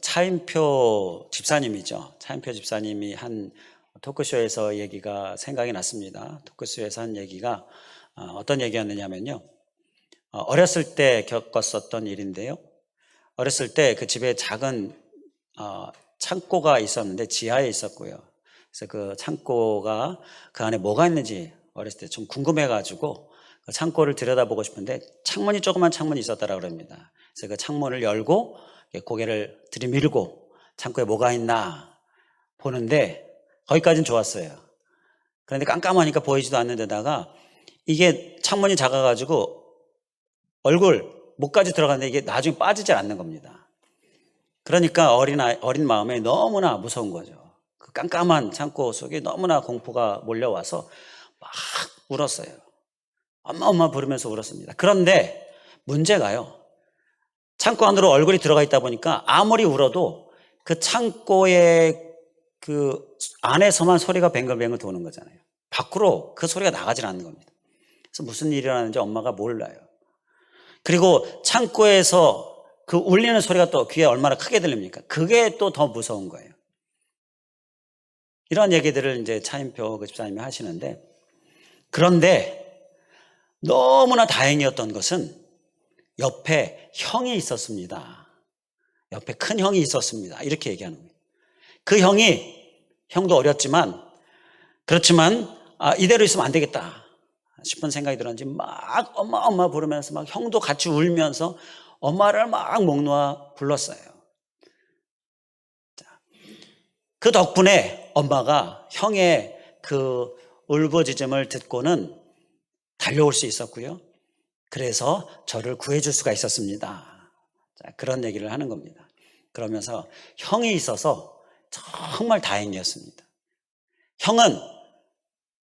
차인표 집사님이죠. 차인표 집사님이 한 토크쇼에서 얘기가 생각이 났습니다. 토크쇼에서 한 얘기가 어떤 얘기였느냐면요. 어렸을 때 겪었었던 일인데요. 어렸을 때 그 집에 작은 창고가 있었는데 지하에 있었고요. 그래서 그 창고가 그 안에 뭐가 있는지 어렸을 때 좀 궁금해가지고 그 창고를 들여다보고 싶은데 창문이 조그만 창문이 있었다고 그럽니다. 그래서 그 창문을 열고 고개를 들이밀고 창고에 뭐가 있나 보는데 거기까지는 좋았어요. 그런데 깜깜하니까 보이지도 않는 데다가 이게 창문이 작아가지고 얼굴 목까지 들어갔는데 이게 나중에 빠지질 않는 겁니다. 그러니까 어린 마음에 너무나 무서운 거죠. 그 깜깜한 창고 속에 너무나 공포가 몰려와서 막 울었어요. 엄마 부르면서 울었습니다. 그런데 문제가요. 창고 안으로 얼굴이 들어가 있다 보니까 아무리 울어도 그 창고의 그 안에서만 소리가 뱅글뱅글 도는 거잖아요. 밖으로 그 소리가 나가질 않는 겁니다. 그래서 무슨 일이 일어나는지 엄마가 몰라요. 그리고 창고에서 그 울리는 소리가 또 귀에 얼마나 크게 들립니까? 그게 또 더 무서운 거예요. 이런 얘기들을 이제 차인표 그 집사님이 하시는데, 그런데 너무나 다행이었던 것은 옆에 형이 있었습니다. 옆에 큰 형이 있었습니다. 이렇게 얘기하는 거예요. 그 형도 어렸지만, 그렇지만 이대로 있으면 안 되겠다 싶은 생각이 들었는지 막 엄마 부르면서 막 형도 같이 울면서 엄마를 막 목 놓아 불렀어요. 그 덕분에 엄마가 형의 그 울부짖음을 듣고는 달려올 수 있었고요. 그래서 저를 구해줄 수가 있었습니다. 그런 얘기를 하는 겁니다. 그러면서 형이 있어서 정말 다행이었습니다. 형은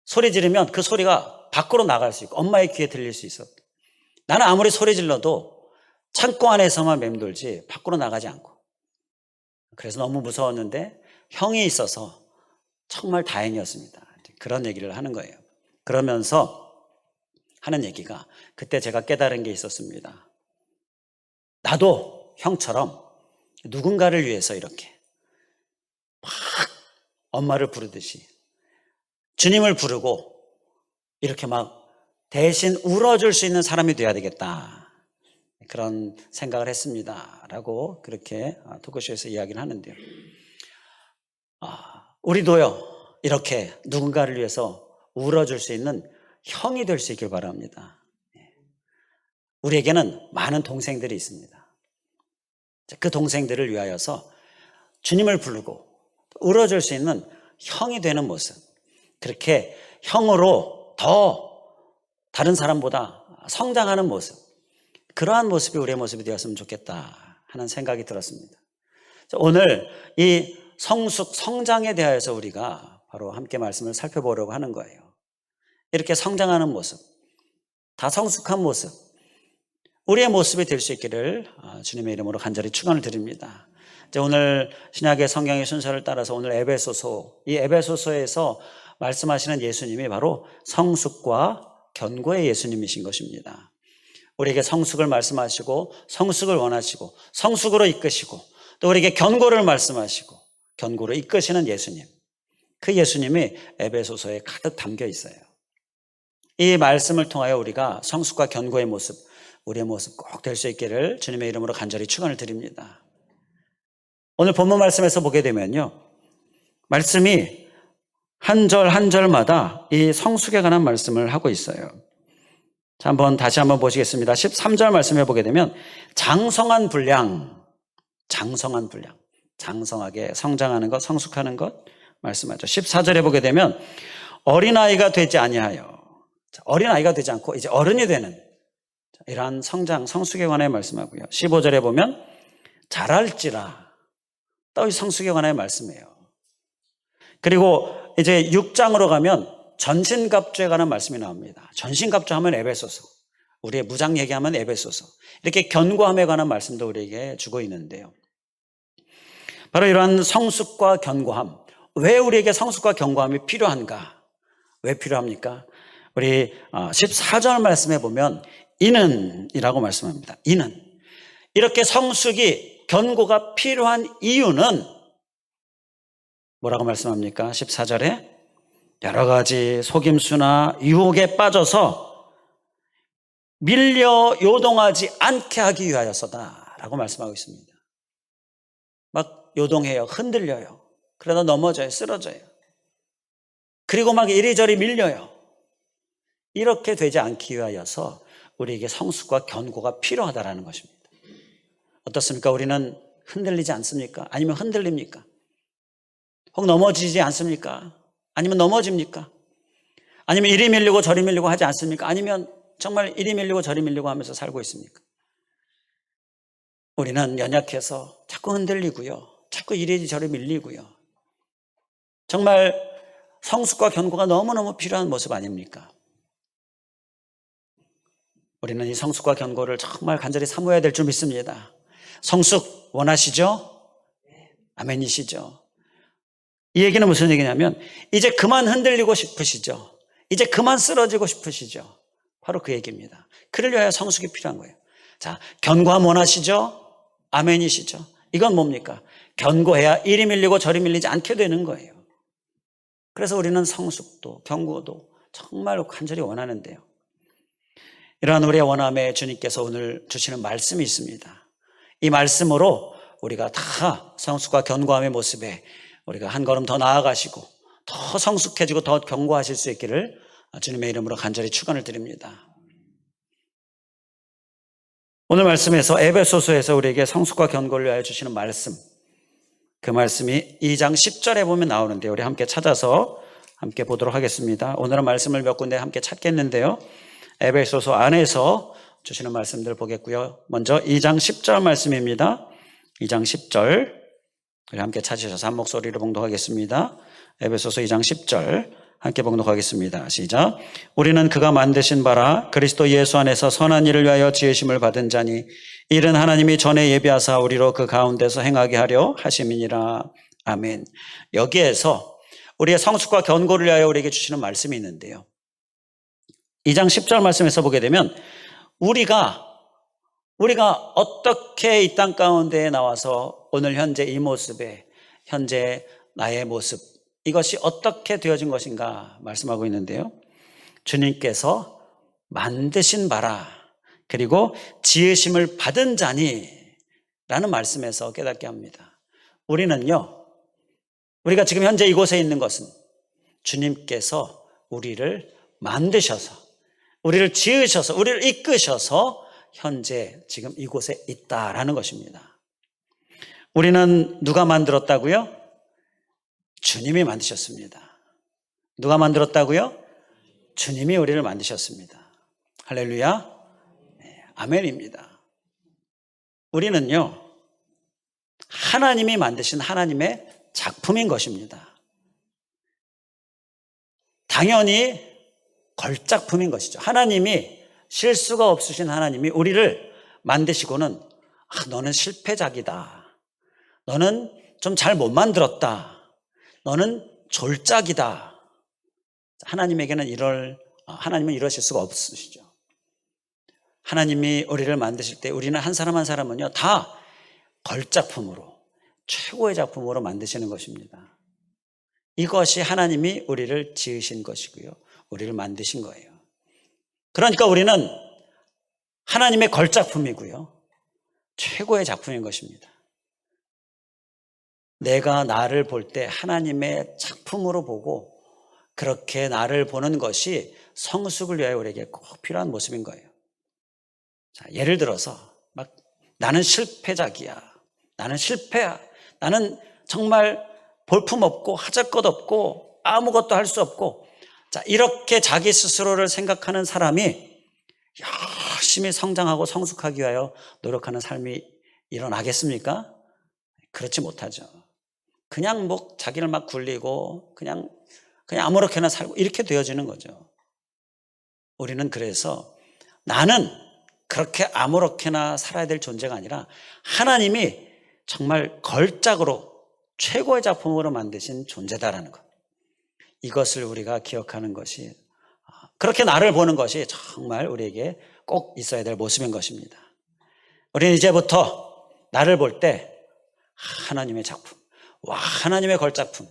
소리 지르면 그 소리가 밖으로 나갈 수 있고 엄마의 귀에 들릴 수 있었고, 나는 아무리 소리 질러도 창고 안에서만 맴돌지 밖으로 나가지 않고, 그래서 너무 무서웠는데 형이 있어서 정말 다행이었습니다. 그런 얘기를 하는 거예요. 그러면서 하는 얘기가, 그때 제가 깨달은 게 있었습니다. 나도 형처럼 누군가를 위해서 이렇게 막 엄마를 부르듯이 주님을 부르고 이렇게 막 대신 울어줄 수 있는 사람이 돼야 되겠다, 그런 생각을 했습니다 라고 그렇게 토크쇼에서 이야기를 하는데요. 우리도요 이렇게 누군가를 위해서 울어줄 수 있는 형이 될 수 있길 바랍니다. 우리에게는 많은 동생들이 있습니다. 그 동생들을 위하여서 주님을 부르고 울어줄 수 있는 형이 되는 모습, 그렇게 형으로 더 다른 사람보다 성장하는 모습, 그러한 모습이 우리의 모습이 되었으면 좋겠다 하는 생각이 들었습니다. 오늘 이 성장에 대하여서 우리가 바로 함께 말씀을 살펴보려고 하는 거예요. 이렇게 성장하는 모습, 다 성숙한 모습, 우리의 모습이 될 수 있기를 주님의 이름으로 간절히 축원을 드립니다. 오늘 신약의 성경의 순서를 따라서 오늘 이 에베소서에서 말씀하시는 예수님이 바로 성숙과 견고의 예수님이신 것입니다. 우리에게 성숙을 말씀하시고 성숙을 원하시고 성숙으로 이끄시고 또 우리에게 견고를 말씀하시고 견고로 이끄시는 예수님, 그 예수님이 에베소서에 가득 담겨 있어요. 이 말씀을 통하여 우리가 성숙과 견고의 모습, 우리의 모습 꼭 될 수 있기를 주님의 이름으로 간절히 축원을 드립니다. 오늘 본문 말씀에서 보게 되면요, 말씀이 한 절 한 절마다 이 성숙에 관한 말씀을 하고 있어요. 자, 다시 한번 보시겠습니다. 13절 말씀해 보게 되면 장성한 분량, 장성하게 성장하는 것, 성숙하는 것 말씀하죠. 14절에 보게 되면 어린아이가 되지 아니하여, 어린아이가 되지 않고 이제 어른이 되는 이러한 성숙에 관해 말씀하고요. 15절에 보면 자랄지라, 또 이 성숙에 관해 말씀해요. 그리고 이제 6장으로 가면 전신갑주에 관한 말씀이 나옵니다. 전신갑주 하면 에베소서, 우리의 무장 얘기하면 에베소서, 이렇게 견고함에 관한 말씀도 우리에게 주고 있는데요. 바로 이러한 성숙과 견고함, 왜 우리에게 성숙과 견고함이 필요한가? 왜 필요합니까? 우리 14절 말씀에 보면 이는 이라고 말씀합니다. 이는, 이렇게 성숙이 견고가 필요한 이유는 뭐라고 말씀합니까? 14절에 여러 가지 속임수나 유혹에 빠져서 밀려 요동하지 않게 하기 위하여서다 라고 말씀하고 있습니다. 막 요동해요. 흔들려요. 그러다 넘어져요. 쓰러져요. 그리고 막 이리저리 밀려요. 이렇게 되지 않기 위하여서 우리에게 성숙과 견고가 필요하다라는 것입니다. 어떻습니까? 우리는 흔들리지 않습니까? 아니면 흔들립니까? 혹 넘어지지 않습니까? 아니면 넘어집니까? 아니면 이리 밀리고 저리 밀리고 하지 않습니까? 아니면 정말 이리 밀리고 저리 밀리고 하면서 살고 있습니까? 우리는 연약해서 자꾸 흔들리고요. 자꾸 이리저리 밀리고요. 정말 성숙과 견고가 너무너무 필요한 모습 아닙니까? 우리는 이 성숙과 견고를 정말 간절히 사모해야 될 줄 믿습니다. 성숙 원하시죠? 아멘이시죠? 이 얘기는 무슨 얘기냐면 이제 그만 흔들리고 싶으시죠? 이제 그만 쓰러지고 싶으시죠? 바로 그 얘기입니다. 그를 위하여 성숙이 필요한 거예요. 자, 견고함 원하시죠? 아멘이시죠? 이건 뭡니까? 견고해야 이리 밀리고 저리 밀리지 않게 되는 거예요. 그래서 우리는 성숙도 견고도 정말 간절히 원하는데요. 이러한 우리의 원함에 주님께서 오늘 주시는 말씀이 있습니다. 이 말씀으로 우리가 다 성숙과 견고함의 모습에 우리가 한 걸음 더 나아가시고 더 성숙해지고 더 견고하실 수 있기를 주님의 이름으로 간절히 축원을 드립니다. 오늘 말씀에서 에베소서에서 우리에게 성숙과 견고를 위하여 주시는 말씀, 그 말씀이 2장 10절에 보면 나오는데 우리 함께 찾아서 함께 보도록 하겠습니다. 오늘은 말씀을 몇 군데 함께 찾겠는데요. 에베소서 안에서 주시는 말씀들 보겠고요. 먼저 2장 10절 말씀입니다. 2장 10절 우리 함께 찾으셔서 한 목소리로 봉독하겠습니다. 에베소서 2장 10절 함께 봉독하겠습니다. 시작. 우리는 그가 만드신 바라 그리스도 예수 안에서 선한 일을 위하여 지으심을 받은 자니 이는 하나님이 전에 예비하사 우리로 그 가운데서 행하게 하려 하심이니라. 아멘. 여기에서 우리의 성숙과 견고를 위하여 우리에게 주시는 말씀이 있는데요. 2장 10절 말씀에서 보게 되면 우리가 어떻게 이 땅 가운데에 나와서 오늘 현재 이 모습에 현재 나의 모습 이것이 어떻게 되어진 것인가 말씀하고 있는데요. 주님께서 만드신 바라 그리고 지으심을 받은 자니 라는 말씀에서 깨닫게 합니다. 우리는요, 우리가 지금 현재 이곳에 있는 것은 주님께서 우리를 만드셔서 우리를 지으셔서 우리를 이끄셔서 현재 지금 이곳에 있다라는 것입니다. 우리는 누가 만들었다고요? 주님이 만드셨습니다. 누가 만들었다고요? 주님이 우리를 만드셨습니다. 할렐루야. 네, 아멘입니다. 우리는요, 하나님이 만드신 하나님의 작품인 것입니다. 당연히 걸작품인 것이죠. 하나님이 실수가 없으신 하나님이 우리를 만드시고는 너는 실패작이다. 너는 좀 잘 못 만들었다. 너는 졸작이다. 하나님은 이러실 수가 없으시죠. 하나님이 우리를 만드실 때 우리는 한 사람 한 사람은요 다 걸작품으로 최고의 작품으로 만드시는 것입니다. 이것이 하나님이 우리를 지으신 것이고요. 우리를 만드신 거예요. 그러니까 우리는 하나님의 걸작품이고요. 최고의 작품인 것입니다. 내가 나를 볼 때 하나님의 작품으로 보고 그렇게 나를 보는 것이 성숙을 위하여 우리에게 꼭 필요한 모습인 거예요. 자, 예를 들어서 막 나는 실패작이야. 나는 실패야. 나는 정말 볼품없고 하잘 것 없고 아무것도 할 수 없고 자, 이렇게 자기 스스로를 생각하는 사람이 열심히 성장하고 성숙하기 위하여 노력하는 삶이 일어나겠습니까? 그렇지 못하죠. 그냥 뭐 자기를 막 굴리고 그냥 아무렇게나 살고 이렇게 되어지는 거죠. 우리는 그래서 나는 그렇게 아무렇게나 살아야 될 존재가 아니라 하나님이 정말 걸작으로 최고의 작품으로 만드신 존재다라는 것. 이것을 우리가 기억하는 것이 그렇게 나를 보는 것이 정말 우리에게 꼭 있어야 될 모습인 것입니다. 우리는 이제부터 나를 볼 때 하나님의 작품, 와, 하나님의 걸작품,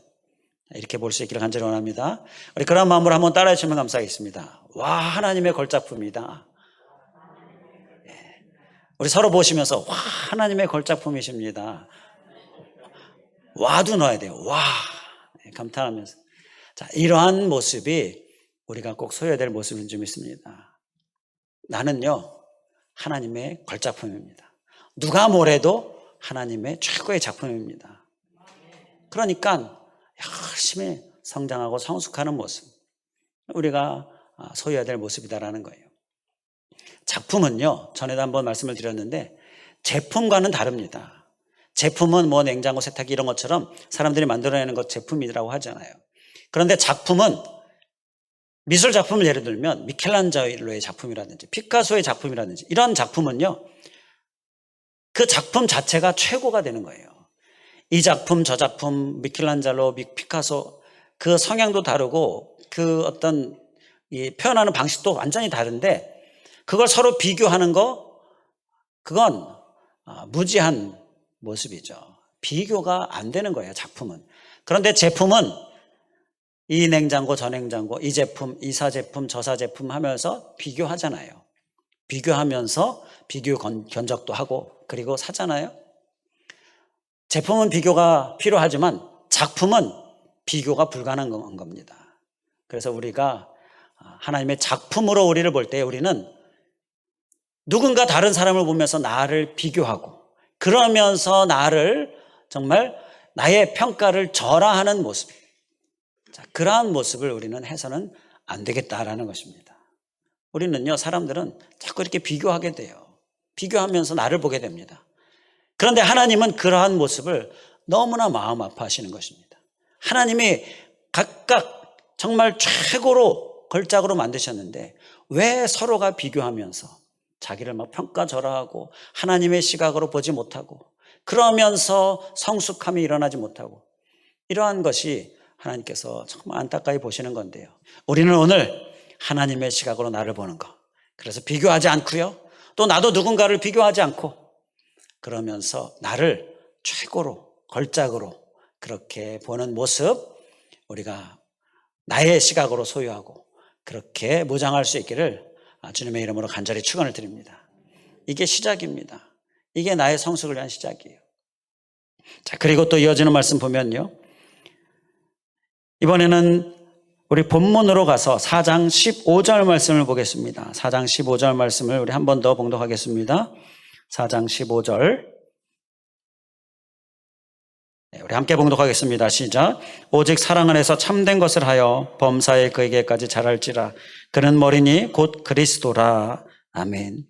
이렇게 볼 수 있기를 간절히 원합니다. 우리 그런 마음으로 한번 따라해 주시면 감사하겠습니다. 와, 하나님의 걸작품이다. 우리 서로 보시면서 와, 하나님의 걸작품이십니다. 와도 넣어야 돼요. 와, 감탄하면서. 자, 이러한 모습이 우리가 꼭 소유해야 될 모습인 줄 믿습니다. 나는요, 하나님의 걸작품입니다. 누가 뭐래도 하나님의 최고의 작품입니다. 그러니까 열심히 성장하고 성숙하는 모습, 우리가 소유해야 될 모습이다라는 거예요. 작품은요, 전에도 한번 말씀을 드렸는데 제품과는 다릅니다. 제품은 뭐 냉장고, 세탁기 이런 것처럼 사람들이 만들어내는 것 제품이라고 하잖아요. 그런데 작품은 미술 작품을 예를 들면 미켈란젤로의 작품이라든지 피카소의 작품이라든지 이런 작품은요, 그 작품 자체가 최고가 되는 거예요. 이 작품, 저 작품, 미켈란젤로, 피카소, 그 성향도 다르고 그 어떤 이 표현하는 방식도 완전히 다른데 그걸 서로 비교하는 거, 그건 무지한 모습이죠. 비교가 안 되는 거예요, 작품은. 그런데 제품은 이 냉장고, 저 냉장고, 이 제품, 이 사제품, 저 사제품 하면서 비교하잖아요. 비교하면서 비교 견적도 하고 그리고 사잖아요. 제품은 비교가 필요하지만 작품은 비교가 불가능한 겁니다. 그래서 우리가 하나님의 작품으로 우리를 볼 때 우리는 누군가 다른 사람을 보면서 나를 비교하고 그러면서 나를 정말 나의 평가를 절하하는 모습, 자, 그러한 모습을 우리는 해서는 안 되겠다라는 것입니다. 우리는요, 사람들은 자꾸 이렇게 비교하게 돼요. 비교하면서 나를 보게 됩니다. 그런데 하나님은 그러한 모습을 너무나 마음 아파하시는 것입니다. 하나님이 각각 정말 최고로 걸작으로 만드셨는데 왜 서로가 비교하면서 자기를 막 평가절하하고 하나님의 시각으로 보지 못하고 그러면서 성숙함이 일어나지 못하고, 이러한 것이 하나님께서 정말 안타까이 보시는 건데요. 우리는 오늘 하나님의 시각으로 나를 보는 것, 그래서 비교하지 않고요, 또 나도 누군가를 비교하지 않고 그러면서 나를 최고로 걸작으로 그렇게 보는 모습, 우리가 나의 시각으로 소유하고 그렇게 무장할 수 있기를 주님의 이름으로 간절히 축원을 드립니다. 이게 시작입니다. 이게 나의 성숙을 위한 시작이에요. 자, 그리고 또 이어지는 말씀 보면요, 이번에는 우리 본문으로 가서 4장 15절 말씀을 보겠습니다. 4장 15절 말씀을 우리 한 번 더 봉독하겠습니다. 4장 15절. 네, 우리 함께 봉독하겠습니다. 시작. 오직 사랑 안에서 참된 것을 하여 범사에 그에게까지 자랄지라. 그는 머리니 곧 그리스도라. 아멘.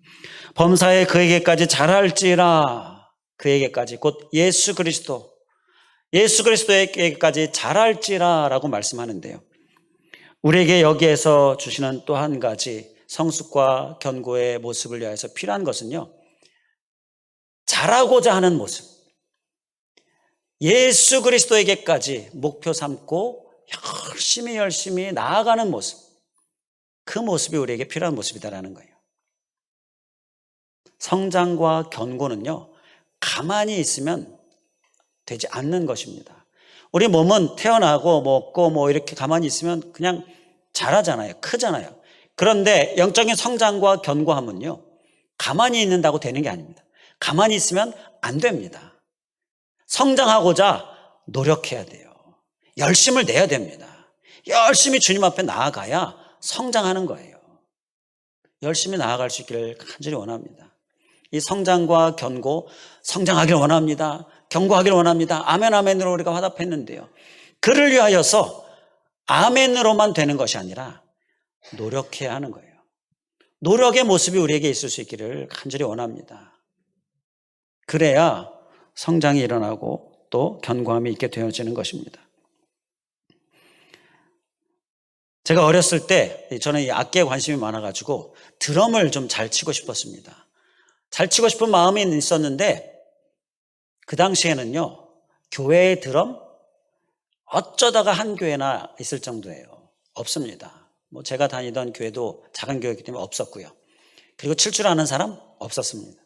범사에 그에게까지 자랄지라. 그에게까지 곧 예수 그리스도. 예수 그리스도에게까지 자랄지라 라고 말씀하는데요. 우리에게 여기에서 주시는 또 한 가지 성숙과 견고의 모습을 위해서 필요한 것은요, 자라고자 하는 모습, 예수 그리스도에게까지 목표 삼고 열심히 나아가는 모습, 그 모습이 우리에게 필요한 모습이다라는 거예요. 성장과 견고는요, 가만히 있으면 되지 않는 것입니다. 우리 몸은 태어나고 먹고 이렇게 가만히 있으면 그냥 자라잖아요. 크잖아요. 그런데 영적인 성장과 견고함은요, 가만히 있는다고 되는 게 아닙니다. 가만히 있으면 안 됩니다. 성장하고자 노력해야 돼요. 열심을 내야 됩니다. 열심히 주님 앞에 나아가야 성장하는 거예요. 열심히 나아갈 수 있기를 간절히 원합니다. 이 성장과 견고, 성장하길 원합니다. 견고하길 원합니다. 아멘, 아멘으로 우리가 화답했는데요, 그를 위하여서 아멘으로만 되는 것이 아니라 노력해야 하는 거예요. 노력의 모습이 우리에게 있을 수 있기를 간절히 원합니다. 그래야 성장이 일어나고 또 견고함이 있게 되어지는 것입니다. 제가 어렸을 때 저는 이 악기에 관심이 많아가지고 드럼을 좀 잘 치고 싶었습니다. 잘 치고 싶은 마음이 있었는데 그 당시에는요, 교회의 드럼 어쩌다가 한 교회나 있을 정도예요. 없습니다. 제가 다니던 교회도 작은 교회이기 때문에 없었고요. 그리고 칠 줄 아는 사람 없었습니다.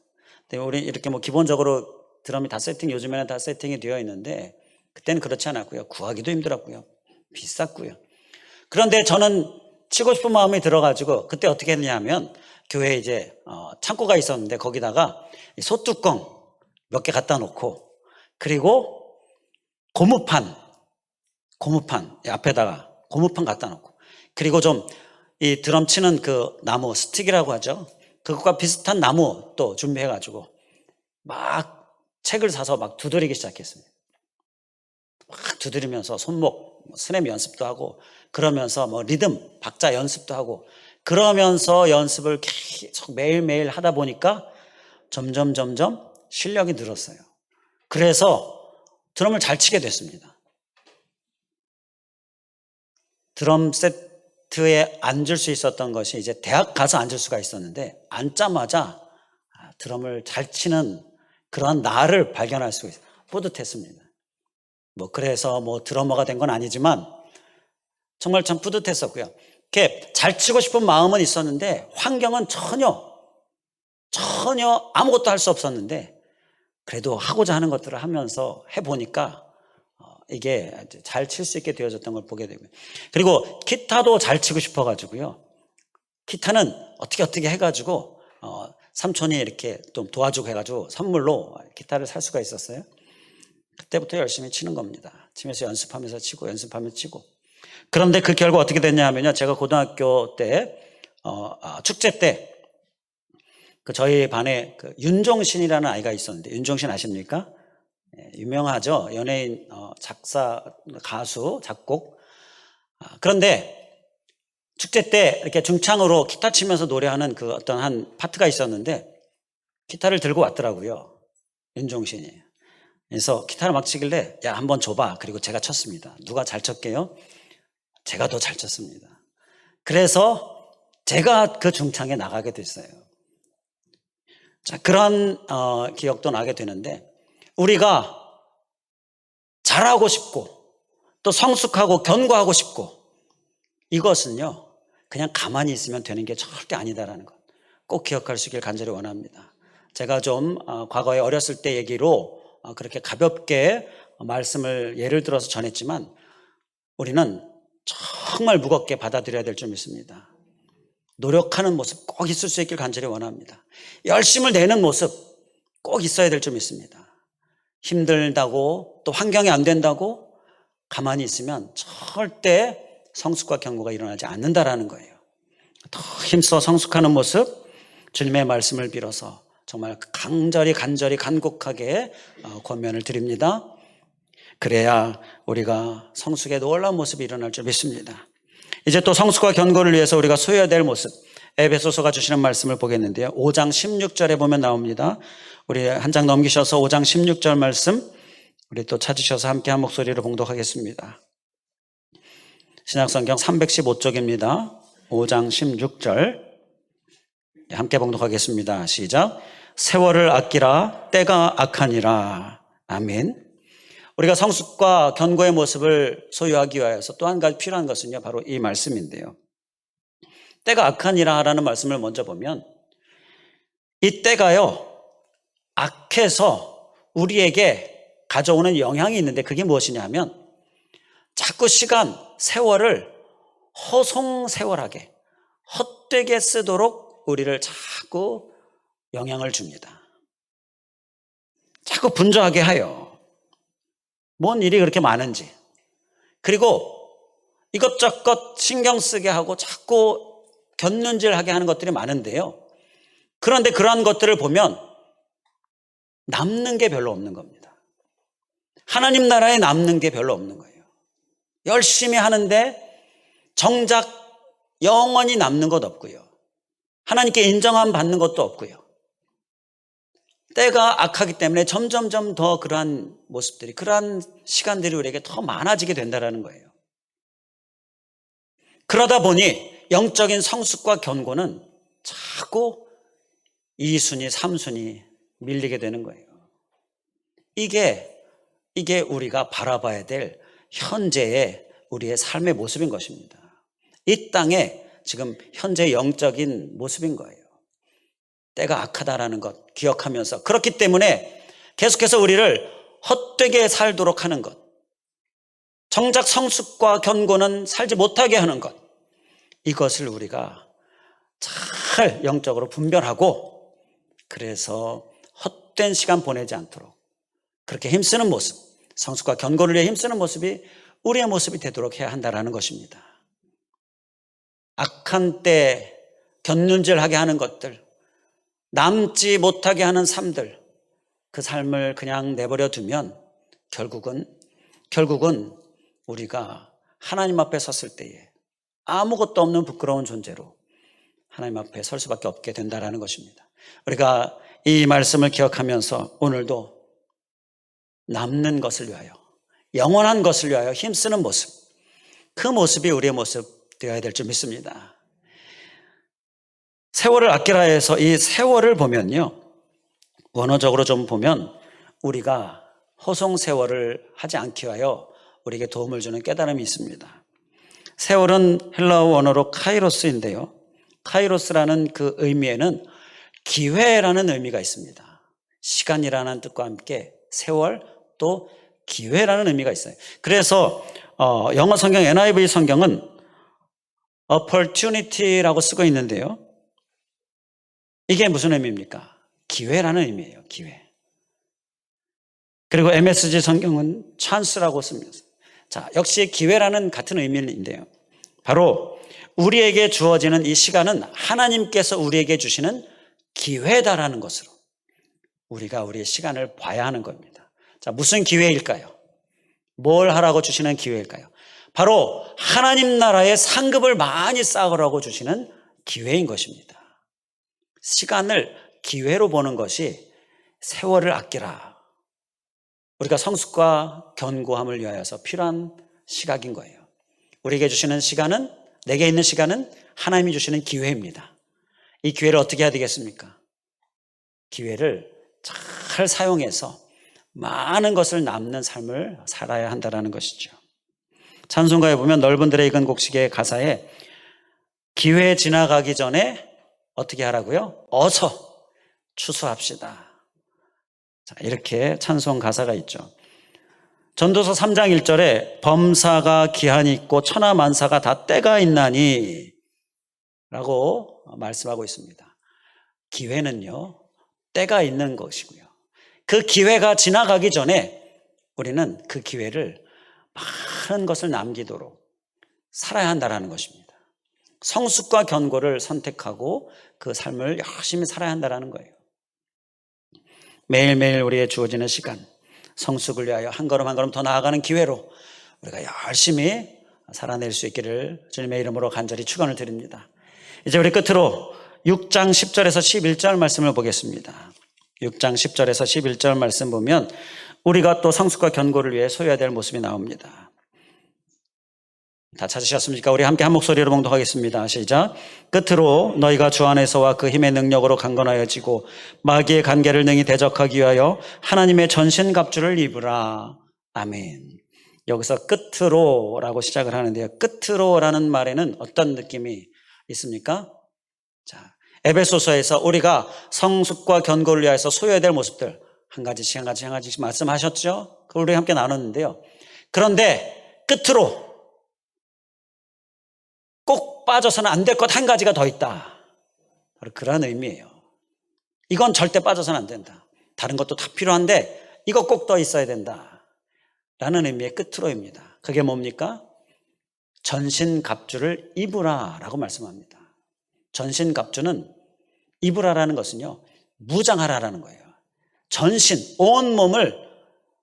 우리 이렇게 기본적으로 드럼이 다 요즘에는 다 세팅이 되어 있는데 그때는 그렇지 않았고요. 구하기도 힘들었고요. 비쌌고요. 그런데 저는 치고 싶은 마음이 들어가지고 그때 어떻게 했냐 하면 교회에 이제 창고가 있었는데 거기다가 소뚜껑 몇 개 갖다 놓고 그리고 고무판 앞에다가 고무판 갖다 놓고 그리고 좀 이 드럼 치는 그 나무 스틱이라고 하죠. 그것과 비슷한 나무 또 준비해가지고 막 책을 사서 막 두드리기 시작했습니다. 막 두드리면서 손목 스냅 연습도 하고 그러면서 뭐 리듬 박자 연습도 하고 그러면서 연습을 계속 매일매일 하다 보니까 점점 실력이 늘었어요. 그래서 드럼을 잘 치게 됐습니다. 드럼 세트에 앉을 수 있었던 것이 이제 대학 가서 앉을 수가 있었는데 앉자마자 드럼을 잘 치는 그러한 나를 발견할 수 있어요. 뿌듯했습니다. 그래서 드러머가 된 건 아니지만 정말 참 뿌듯했었고요. 이렇게 잘 치고 싶은 마음은 있었는데 환경은 전혀 아무것도 할 수 없었는데 그래도 하고자 하는 것들을 하면서 해보니까 이게 잘 칠 수 있게 되어졌던 걸 보게 되고요. 그리고 기타도 잘 치고 싶어가지고요. 기타는 어떻게 해가지고 삼촌이 이렇게 좀 도와주고 해가지고 선물로 기타를 살 수가 있었어요. 그때부터 열심히 치는 겁니다. 치면서 연습하면서 치고 연습하면서 치고. 그런데 그 결과 어떻게 됐냐 하면요. 제가 고등학교 때 축제 때 그 저희 반에 그 윤종신이라는 아이가 있었는데 윤종신 아십니까? 네, 유명하죠. 연예인, 작사, 가수, 작곡. 그런데 축제 때 이렇게 중창으로 기타 치면서 노래하는 그 어떤 한 파트가 있었는데 기타를 들고 왔더라고요. 윤종신이. 그래서 기타를 막 치길래 야 한번 줘봐. 그리고 제가 쳤습니다. 누가 잘 쳤게요? 제가 더 잘 쳤습니다. 그래서 제가 그 중창에 나가게 됐어요. 자, 그런 기억도 나게 되는데 우리가 잘하고 싶고 또 성숙하고 견고하고 싶고 이것은요 그냥 가만히 있으면 되는 게 절대 아니다라는 것 꼭 기억할 수 있길 간절히 원합니다. 제가 좀 과거에 어렸을 때 얘기로 그렇게 가볍게 말씀을 예를 들어서 전했지만 우리는 정말 무겁게 받아들여야 될 점 있습니다. 노력하는 모습 꼭 있을 수 있길 간절히 원합니다. 열심을 내는 모습 꼭 있어야 될 점 있습니다. 힘들다고 또 환경이 안 된다고 가만히 있으면 절대 성숙과 견고가 일어나지 않는다라는 거예요. 더 힘써 성숙하는 모습 주님의 말씀을 빌어서 정말 간절히 간곡하게 권면을 드립니다. 그래야 우리가 성숙의 놀라운 모습이 일어날 줄 믿습니다. 이제 또 성숙과 견고를 위해서 우리가 소유해야 될 모습 에베소서가 주시는 말씀을 보겠는데요. 5장 16절에 보면 나옵니다. 우리 한 장 넘기셔서 5장 16절 말씀 우리 또 찾으셔서 함께 한 목소리로 봉독하겠습니다. 신약성경 315쪽입니다. 5장 16절 함께 봉독하겠습니다. 시작. 세월을 아끼라 때가 악하니라. 아멘. 우리가 성숙과 견고의 모습을 소유하기 위해서 또 한 가지 필요한 것은요 바로 이 말씀인데요. 때가 악하니라 라는 말씀을 먼저 보면 이 때가요 악해서 우리에게 가져오는 영향이 있는데 그게 무엇이냐 하면 자꾸 시간, 세월을 허송세월하게 헛되게 쓰도록 우리를 자꾸 영향을 줍니다. 자꾸 분주하게 하여 뭔 일이 그렇게 많은지 그리고 이것저것 신경 쓰게 하고 자꾸 곁눈질하게 하는 것들이 많은데요. 그런데 그러한 것들을 보면 남는 게 별로 없는 겁니다. 하나님 나라에 남는 게 별로 없는 거예요. 열심히 하는데 정작 영원히 남는 것 없고요. 하나님께 인정함 받는 것도 없고요. 때가 악하기 때문에 점점점 더 그러한 모습들이 그러한 시간들이 우리에게 더 많아지게 된다는 거예요. 그러다 보니 영적인 성숙과 견고는 자꾸 2순위, 3순위 밀리게 되는 거예요. 이게 우리가 바라봐야 될 현재의 우리의 삶의 모습인 것입니다. 이 땅에 지금 현재 영적인 모습인 거예요. 때가 악하다라는 것 기억하면서 그렇기 때문에 계속해서 우리를 헛되게 살도록 하는 것, 정작 성숙과 견고는 살지 못하게 하는 것, 이것을 우리가 잘 영적으로 분별하고, 그래서 헛된 시간 보내지 않도록 그렇게 힘쓰는 모습, 성숙과 견고를 위해 힘쓰는 모습이 우리의 모습이 되도록 해야 한다는 것입니다. 악한 때 견눈질하게 하는 것들, 남지 못하게 하는 삶들, 그 삶을 그냥 내버려 두면 결국은 우리가 하나님 앞에 섰을 때에 아무것도 없는 부끄러운 존재로 하나님 앞에 설 수밖에 없게 된다는 것입니다. 우리가 이 말씀을 기억하면서 오늘도 남는 것을 위하여, 영원한 것을 위하여 힘쓰는 모습, 그 모습이 우리의 모습 되어야 될 줄 믿습니다. 세월을 아끼라 해서 이 세월을 보면요, 원어적으로 좀 보면 우리가 허송세월을 하지 않기 위하여 우리에게 도움을 주는 깨달음이 있습니다. 세월은 헬라어 원어로 카이로스인데요, 카이로스라는 그 의미에는 기회라는 의미가 있습니다. 시간이라는 뜻과 함께 세월 또 기회라는 의미가 있어요. 그래서 영어 성경 NIV 성경은 opportunity라고 쓰고 있는데요, 이게 무슨 의미입니까? 기회라는 의미예요. 기회. 그리고 MSG 성경은 찬스라고 씁니다. 자, 역시 기회라는 같은 의미인데요, 바로 우리에게 주어지는 이 시간은 하나님께서 우리에게 주시는 기회다라는 것으로 우리가 우리의 시간을 봐야 하는 겁니다. 자, 무슨 기회일까요? 뭘 하라고 주시는 기회일까요? 바로 하나님 나라의 상급을 많이 쌓으라고 주시는 기회인 것입니다. 시간을 기회로 보는 것이 세월을 아끼라, 우리가 성숙과 견고함을 위하여서 필요한 시각인 거예요. 우리에게 주시는 시간은, 내게 있는 시간은 하나님이 주시는 기회입니다. 이 기회를 어떻게 해야 되겠습니까? 기회를 잘 사용해서 많은 것을 남는 삶을 살아야 한다는 것이죠. 찬송가에 보면 넓은 들의 익은 곡식의 가사에 기회 지나가기 전에 어떻게 하라고요? 어서 추수합시다. 자, 이렇게 찬송 가사가 있죠. 전도서 3장 1절에 범사가 기한이 있고 천하만사가 다 때가 있나니 라고 말씀하고 있습니다. 기회는요, 때가 있는 것이고요, 그 기회가 지나가기 전에 우리는 그 기회를 많은 것을 남기도록 살아야 한다는 것입니다. 성숙과 견고를 선택하고 그 삶을 열심히 살아야 한다는 거예요. 매일매일 우리의 주어지는 시간, 성숙을 위하여 한 걸음 한 걸음 더 나아가는 기회로 우리가 열심히 살아낼 수 있기를 주님의 이름으로 간절히 축원을 드립니다. 이제 우리 끝으로 6장 10절에서 11절 말씀을 보겠습니다. 6장 10절에서 11절 말씀 보면 우리가 또 성숙과 견고를 위해 소유해야 될 모습이 나옵니다. 다 찾으셨습니까? 우리 함께 한 목소리로 봉독하겠습니다. 시작. 끝으로 너희가 주 안에서와 그 힘의 능력으로 강건하여지고 마귀의 간계를 능히 대적하기 위하여 하나님의 전신갑주를 입으라. 아멘. 여기서 끝으로라고 시작을 하는데요, 끝으로라는 말에는 어떤 느낌이 있습니까? 자, 에베소서에서 우리가 성숙과 견고를 위해서 소유해야 될 모습들 한 가지씩 말씀하셨죠? 그걸 우리 함께 나눴는데요, 그런데 끝으로 꼭 빠져서는 안 될 것 한 가지가 더 있다, 바로 그런 의미예요. 이건 절대 빠져서는 안 된다, 다른 것도 다 필요한데 이거 꼭 더 있어야 된다 라는 의미의 끝으로입니다. 그게 뭡니까? 전신갑주를 입으라 라고 말씀합니다. 전신갑주는, 입으라라는 것은요, 무장하라라는 거예요. 전신, 온몸을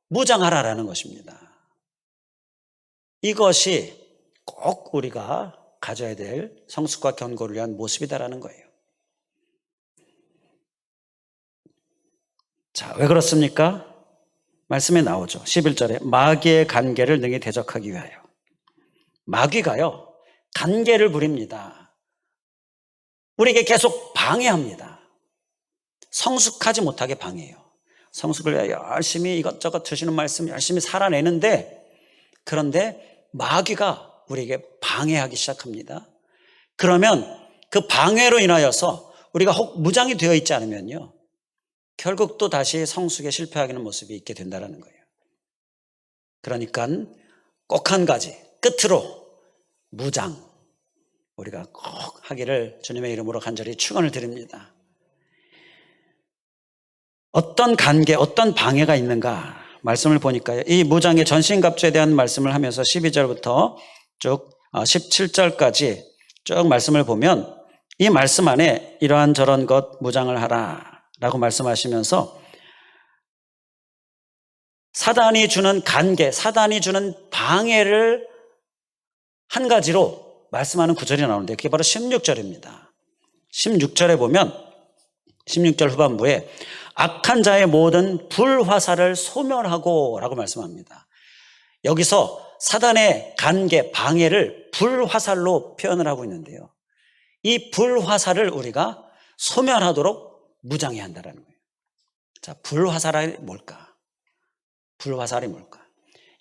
무장하라라는 것입니다. 이것이 꼭 우리가 가져야 될 성숙과 견고를 위한 모습이다라는 거예요. 자, 왜 그렇습니까? 말씀에 나오죠. 11절에 마귀의 간계를 능히 대적하기 위하여. 마귀가요, 간계를 부립니다. 우리에게 계속 방해합니다. 성숙하지 못하게 방해해요. 성숙을 위해 열심히 이것저것 주시는 말씀 열심히 살아내는데, 그런데 마귀가 우리에게 방해하기 시작합니다. 그러면 그 방해로 인하여서 우리가 혹 무장이 되어 있지 않으면요, 결국 또 다시 성숙에 실패하게 하는 모습이 있게 된다는 거예요. 그러니까 꼭 한 가지, 끝으로 무장, 우리가 꼭 하기를 주님의 이름으로 간절히 축원을 드립니다. 어떤 관계, 어떤 방해가 있는가 말씀을 보니까요, 이 무장의 전신갑주에 대한 말씀을 하면서 12절부터 쭉 17절까지 쭉 말씀을 보면 이 말씀 안에 이러한 저런 것 무장을 하라 라고 말씀하시면서 사단이 주는 관계, 사단이 주는 방해를 한 가지로 말씀하는 구절이 나오는데 그게 바로 16절입니다. 16절에 보면 16절 후반부에 악한 자의 모든 불화살을 소멸하고 라고 말씀합니다. 여기서 사단의 관계, 방해를 불화살로 표현을 하고 있는데요. 이 불화살을 우리가 소멸하도록 무장해야 한다는 거예요. 자, 불화살이 뭘까? 불화살이 뭘까?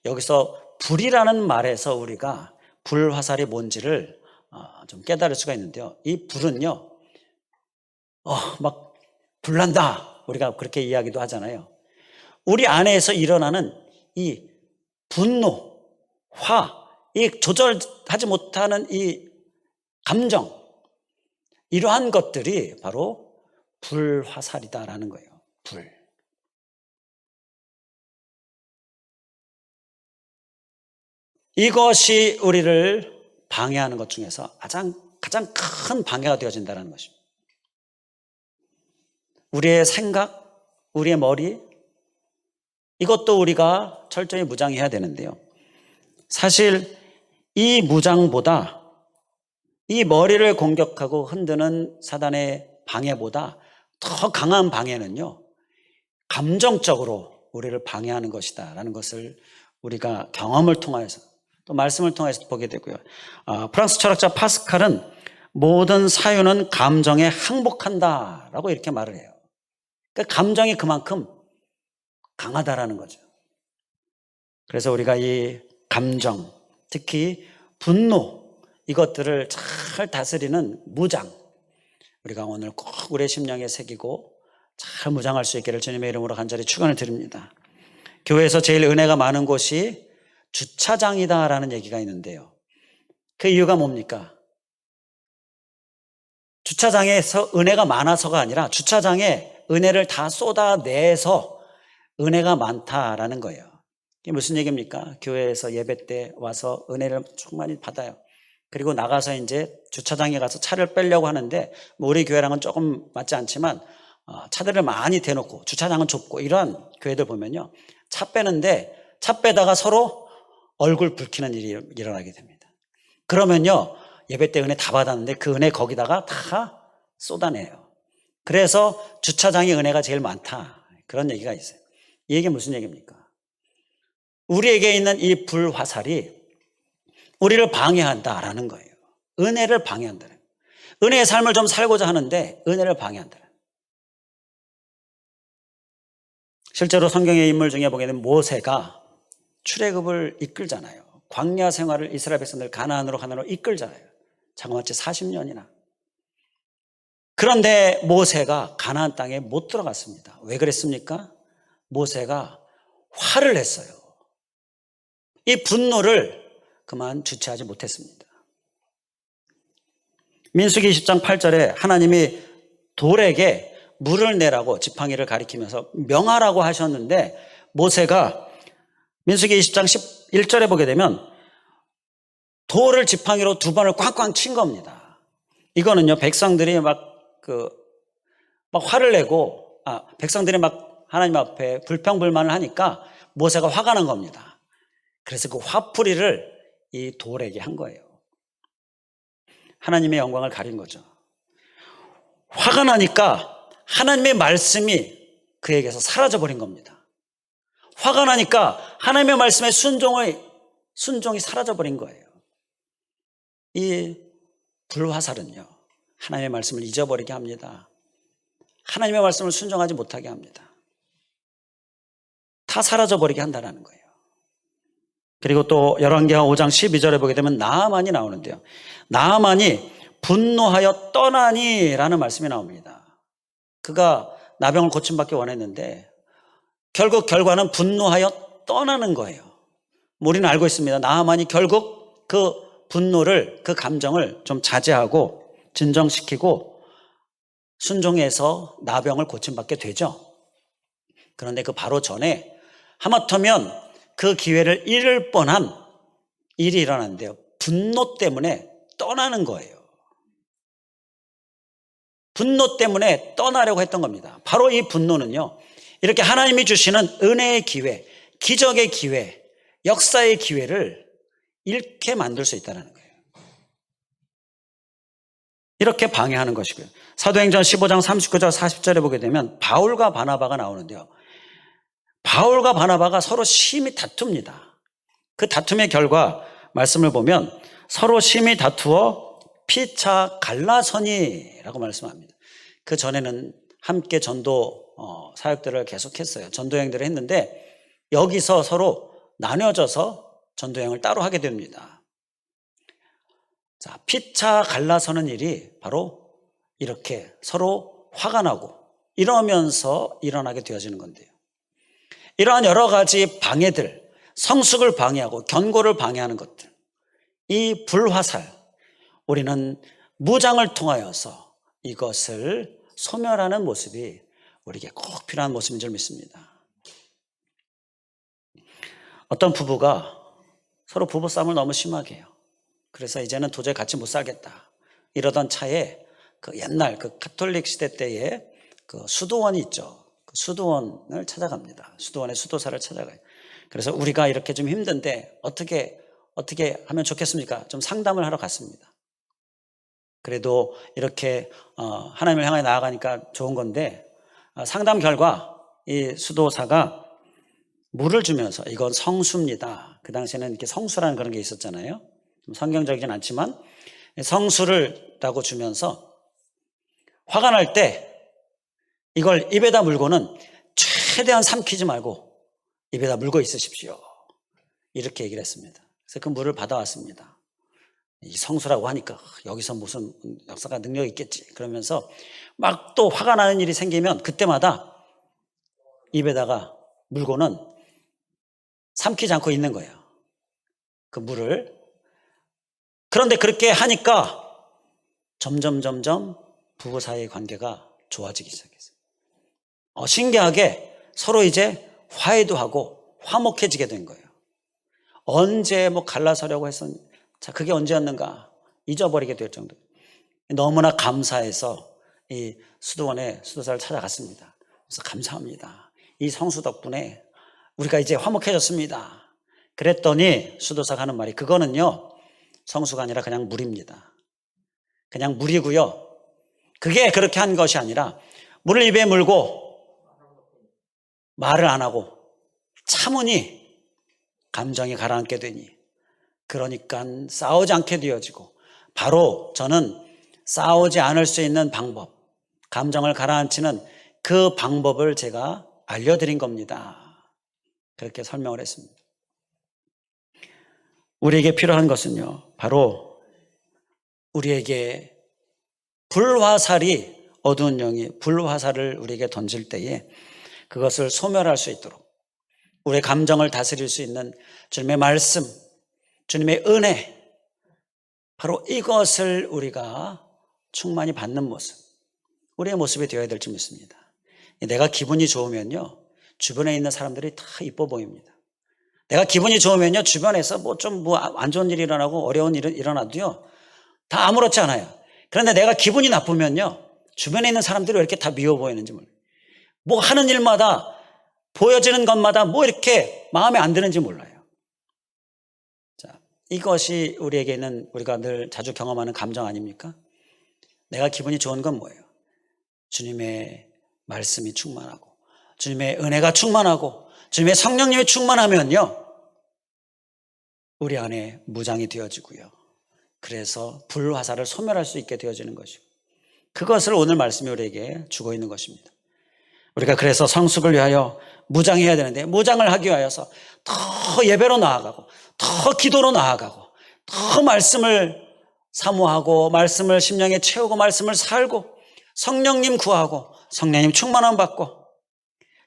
여기서 불이라는 말에서 우리가 불화살이 뭔지를 좀 깨달을 수가 있는데요. 이 불은요, 막 불난다. 우리가 그렇게 이야기도 하잖아요. 우리 안에서 일어나는 이 분노, 이 조절하지 못하는 이 감정, 이러한 것들이 바로 불화살이다라는 거예요. 불. 이것이 우리를 방해하는 것 중에서 가장 큰 방해가 되어진다는 것입니다. 우리의 생각, 우리의 머리, 이것도 우리가 철저히 무장해야 되는데요. 사실 이 무장보다 이 머리를 공격하고 흔드는 사단의 방해보다 더 강한 방해는요, 감정적으로 우리를 방해하는 것이다 라는 것을 우리가 경험을 통해서 또 말씀을 통해서 보게 되고요. 프랑스 철학자 파스칼은 모든 사유는 감정에 항복한다 라고 이렇게 말을 해요. 그러니까 감정이 그만큼 강하다라는 거죠. 그래서 우리가 이 감정, 특히 분노, 이것들을 잘 다스리는 무장, 우리가 오늘 꼭 우리의 심령에 새기고 잘 무장할 수 있기를 주님의 이름으로 간절히 축원을 드립니다. 교회에서 제일 은혜가 많은 곳이 주차장이다라는 얘기가 있는데요. 그 이유가 뭡니까? 주차장에서 은혜가 많아서가 아니라 주차장에 은혜를 다 쏟아내서 은혜가 많다라는 거예요. 이게 무슨 얘기입니까? 교회에서 예배 때 와서 은혜를 충만히 받아요. 그리고 나가서 이제 주차장에 가서 차를 빼려고 하는데 우리 교회랑은 조금 맞지 않지만 차들을 많이 대놓고 주차장은 좁고 이러한 교회들 보면요, 차 빼는데 차 빼다가 서로 얼굴 붉히는 일이 일어나게 됩니다. 그러면요, 예배 때 은혜 다 받았는데 그 은혜 거기다가 다 쏟아내요. 그래서 주차장의 은혜가 제일 많다, 그런 얘기가 있어요. 이 얘기가 무슨 얘기입니까? 우리에게 있는 이 불화살이 우리를 방해한다라는 거예요. 은혜를 방해한다는 거예요. 은혜의 삶을 좀 살고자 하는데 은혜를 방해한다는 거예요. 실제로 성경의 인물 중에 보게 되면 모세가 출애굽을 이끌잖아요. 광야 생활을 이스라엘 백성들 가나안으로 이끌잖아요. 자그마치 40년이나. 그런데 모세가 가나안 땅에 못 들어갔습니다. 왜 그랬습니까? 모세가 화를 냈어요. 이 분노를 그만 주체하지 못했습니다. 민수기 20장 8절에 하나님이 돌에게 물을 내라고 지팡이를 가리키면서 명하라고 하셨는데 모세가 민수기 20장 11절에 보게 되면 돌을 지팡이로 2번을 꽝꽝 친 겁니다. 이거는요, 백성들이 막 화를 내고, 백성들이 막 하나님 앞에 불평불만을 하니까 모세가 화가 난 겁니다. 그래서 그 화풀이를 이 돌에게 한 거예요. 하나님의 영광을 가린 거죠. 화가 나니까 하나님의 말씀이 그에게서 사라져버린 겁니다. 화가 나니까 하나님의 말씀에 순종이 사라져버린 거예요. 이 불화살은요, 하나님의 말씀을 잊어버리게 합니다. 하나님의 말씀을 순종하지 못하게 합니다. 다 사라져버리게 한다는 거예요. 그리고 또 열왕기하 5장 12절에 보게 되면 나아만이 나오는데요. 나아만이 분노하여 떠나니 라는 말씀이 나옵니다. 그가 나병을 고침받기 원했는데 결국 결과는 분노하여 떠나는 거예요. 우리는 알고 있습니다. 나하만이 결국 그 분노를, 그 감정을 좀 자제하고 진정시키고 순종해서 나병을 고침받게 되죠. 그런데 그 바로 전에 하마터면 그 기회를 잃을 뻔한 일이 일어났는데요. 분노 때문에 떠나는 거예요. 분노 때문에 떠나려고 했던 겁니다. 바로 이 분노는요, 이렇게 하나님이 주시는 은혜의 기회, 기적의 기회, 역사의 기회를 잃게 만들 수 있다는 거예요. 이렇게 방해하는 것이고요. 사도행전 15장 39절 40절에 보게 되면 바울과 바나바가 나오는데요. 바울과 바나바가 서로 심히 다툽니다. 그 다툼의 결과 말씀을 보면 서로 심히 다투어 피차 갈라서니라고 말씀합니다. 그 전에는 함께 전도 사역들을 계속했어요. 전도여행들을 했는데 여기서 서로 나뉘어져서 전도여행을 따로 하게 됩니다. 자, 피차 갈라서는 일이 바로 이렇게 서로 화가 나고 이러면서 일어나게 되어지는 건데요. 이러한 여러 가지 방해들, 성숙을 방해하고 견고를 방해하는 것들, 이 불화살, 우리는 무장을 통하여서 이것을 소멸하는 모습이 우리에게 꼭 필요한 모습인 줄 믿습니다. 어떤 부부가 서로 부부싸움을 너무 심하게 해요. 그래서 이제는 도저히 같이 못 살겠다. 이러던 차에 그 옛날 그 가톨릭 시대 때에 그 수도원이 있죠. 그 수도원을 찾아갑니다. 수도원의 수도사를 찾아가요. 그래서 우리가 이렇게 좀 힘든데 어떻게 하면 좋겠습니까? 좀 상담을 하러 갔습니다. 그래도 이렇게 하나님을 향해 나아가니까 좋은 건데 상담 결과 이 수도사가 물을 주면서 이건 성수입니다. 그 당시에는 이렇게 성수라는 그런 게 있었잖아요. 좀 성경적이진 않지만 성수를 라고 주면서 화가 날 때 이걸 입에다 물고는 최대한 삼키지 말고 입에다 물고 있으십시오. 이렇게 얘기를 했습니다. 그래서 그 물을 받아왔습니다. 이 성수라고 하니까 여기서 무슨 역사가 능력이 있겠지 그러면서 막 또 화가 나는 일이 생기면 그때마다 입에다가 물고는 삼키지 않고 있는 거예요. 그 물을. 그런데 그렇게 하니까 점점 부부 사이의 관계가 좋아지기 시작했어요. 신기하게 서로 이제 화해도 하고 화목해지게 된 거예요. 언제 갈라서려고 했었는지, 자, 그게 언제였는가 잊어버리게 될 정도. 너무나 감사해서 이 수도원에 수도사를 찾아갔습니다. 그래서 감사합니다. 이 성수 덕분에 우리가 이제 화목해졌습니다. 그랬더니 수도사가 하는 말이 그거는요 성수가 아니라 그냥 물입니다. 그냥 물이고요. 그게 그렇게 한 것이 아니라 물을 입에 물고 말을 안 하고 참으니 감정이 가라앉게 되니 그러니까 싸우지 않게 되어지고 바로 저는 싸우지 않을 수 있는 방법, 감정을 가라앉히는 그 방법을 제가 알려드린 겁니다. 그렇게 설명을 했습니다. 우리에게 필요한 것은요, 바로 우리에게 불화살이 어두운 영이 불화살을 우리에게 던질 때에 그것을 소멸할 수 있도록 우리의 감정을 다스릴 수 있는 주님의 말씀, 주님의 은혜, 바로 이것을 우리가 충만히 받는 모습, 우리의 모습이 되어야 될 줄 믿습니다. 내가 기분이 좋으면요 주변에 있는 사람들이 다 이뻐 보입니다. 내가 기분이 좋으면요 주변에서 안 좋은 일이 일어나고 어려운 일이 일어나도요 다 아무렇지 않아요. 그런데 내가 기분이 나쁘면요 주변에 있는 사람들이 왜 이렇게 다 미워 보이는지 몰라요. 하는 일마다 보여지는 것마다 이렇게 마음에 안 드는지 몰라요. 자, 이것이 우리에게는 우리가 늘 자주 경험하는 감정 아닙니까? 내가 기분이 좋은 건 뭐예요? 주님의 말씀이 충만하고 주님의 은혜가 충만하고 주님의 성령님이 충만하면요 우리 안에 무장이 되어지고요. 그래서 불화살을 소멸할 수 있게 되어지는 것이고 그것을 오늘 말씀이 우리에게 주고 있는 것입니다. 우리가 그래서 성숙을 위하여 무장해야 되는데 무장을 하기 위하여서 더 예배로 나아가고 더 기도로 나아가고 더 말씀을 사모하고 말씀을 심령에 채우고 말씀을 살고 성령님 구하고 성령님 충만함 받고,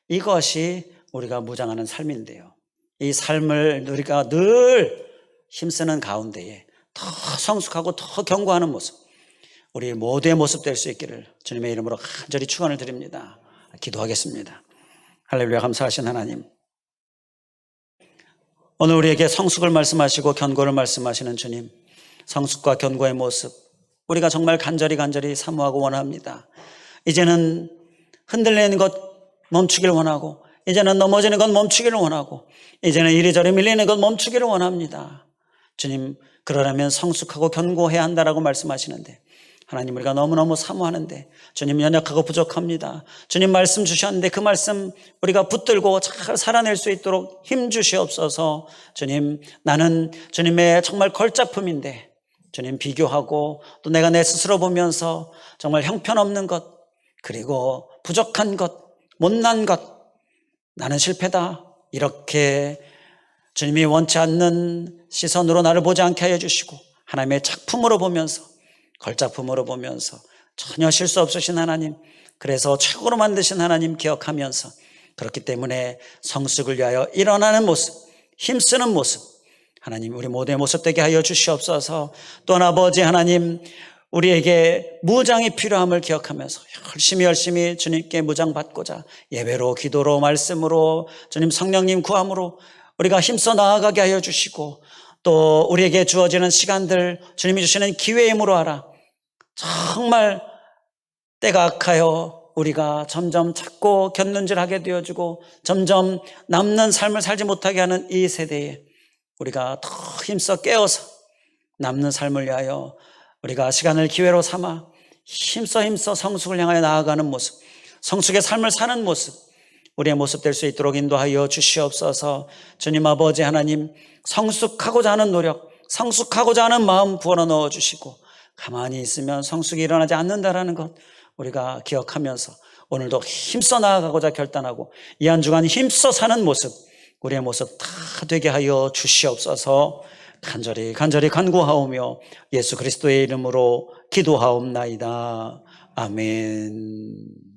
이것이 우리가 무장하는 삶인데요. 이 삶을 우리가 늘 힘쓰는 가운데에 더 성숙하고 더 견고하는 모습, 우리 모두의 모습 될 수 있기를 주님의 이름으로 간절히 축원을 드립니다. 기도하겠습니다. 할렐루야. 감사하신 하나님, 오늘 우리에게 성숙을 말씀하시고 견고를 말씀하시는 주님, 성숙과 견고의 모습 우리가 정말 간절히 사모하고 원합니다. 이제는 흔들리는 것 멈추기를 원하고, 이제는 넘어지는 것 멈추기를 원하고, 이제는 이리저리 밀리는 것 멈추기를 원합니다. 주님, 그러려면 성숙하고 견고해야 한다라고 말씀하시는데, 하나님, 우리가 너무너무 사모하는데 주님 연약하고 부족합니다. 주님 말씀 주셨는데 그 말씀 우리가 붙들고 잘 살아낼 수 있도록 힘 주시옵소서. 주님, 나는 주님의 정말 걸작품인데 주님 비교하고 또 내가 내 스스로 보면서 정말 형편없는 것, 그리고 부족한 것, 못난 것, 나는 실패다, 이렇게 주님이 원치 않는 시선으로 나를 보지 않게 하여 주시고, 하나님의 작품으로 보면서, 걸작품으로 보면서 전혀 실수 없으신 하나님, 그래서 최고로 만드신 하나님 기억하면서, 그렇기 때문에 성숙을 위하여 일어나는 모습, 힘쓰는 모습, 하나님 우리 모두의 모습 되게 하여 주시옵소서. 또한 아버지 하나님, 우리에게 무장이 필요함을 기억하면서 열심히 주님께 무장 받고자 예배로, 기도로, 말씀으로, 주님 성령님 구함으로 우리가 힘써 나아가게 하여 주시고, 또 우리에게 주어지는 시간들 주님이 주시는 기회의 힘으로 하라. 정말 때가 악하여 우리가 점점 찾고 견눈질하게 되어지고 점점 남는 삶을 살지 못하게 하는 이 세대에 우리가 더 힘써 깨어서 남는 삶을 위하여 우리가 시간을 기회로 삼아 힘써 성숙을 향하여 나아가는 모습, 성숙의 삶을 사는 모습, 우리의 모습 될 수 있도록 인도하여 주시옵소서. 주님 아버지 하나님, 성숙하고자 하는 노력, 성숙하고자 하는 마음 부어넣어 넣어주시고, 가만히 있으면 성숙이 일어나지 않는다라는 것 우리가 기억하면서 오늘도 힘써 나아가고자 결단하고 이 한 주간 힘써 사는 모습, 우리의 모습 다 되게 하여 주시옵소서. 간절히 간구하오며 예수 그리스도의 이름으로 기도하옵나이다. 아멘.